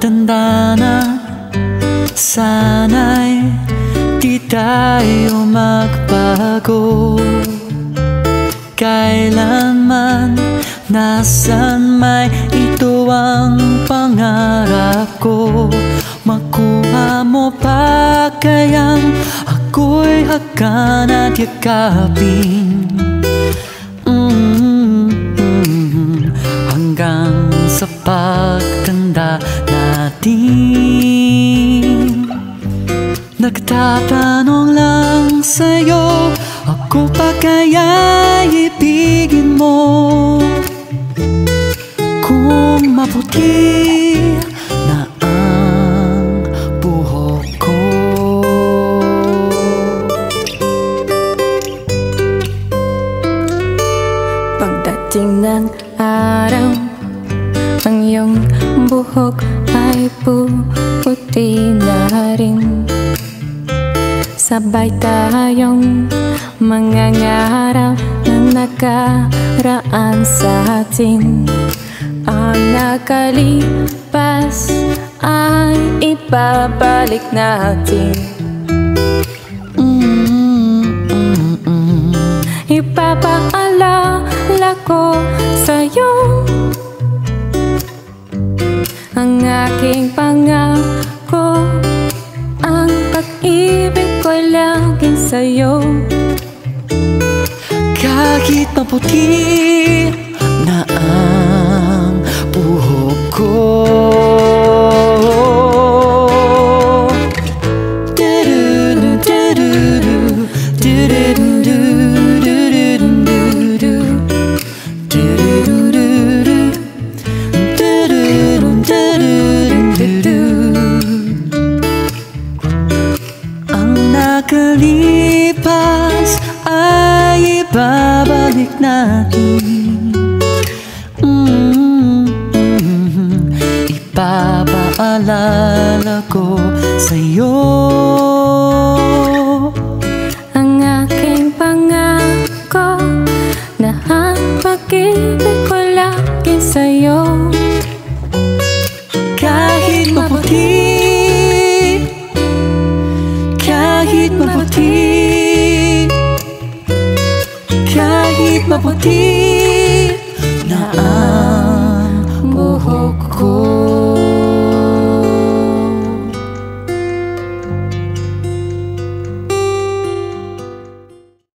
pagtanda na, sana'y di tayo magbago. Kailanman, nasan may ito ang pangarap ko. Makuha mo pa kayang ako'y hagkan at yakapin, hanggang sa pagtanda natin. Nagtatanong lang sa'yo, ako pa kaya ibigin mo? Kung maputi na ang buhok ko. Pagdating ng araw, ang iyong buhok ay puputi na rin. Sabay tayong mangangarap ng nakaraan sa atin. Ang nakalipas ay ibabalik natin. Ipapaalala ko sa'yo ang aking pangako, ang pag-ibig ko'y laging sa'yo. Kahit maputi na ang buhok ko, ang nakalipas ay ibabalik natin. Ipapaalala ko sa'yo ang aking pangako na ang pag-ibig ko lagi sa'yo. Kahit maputi, kahit maputi, kahit maputi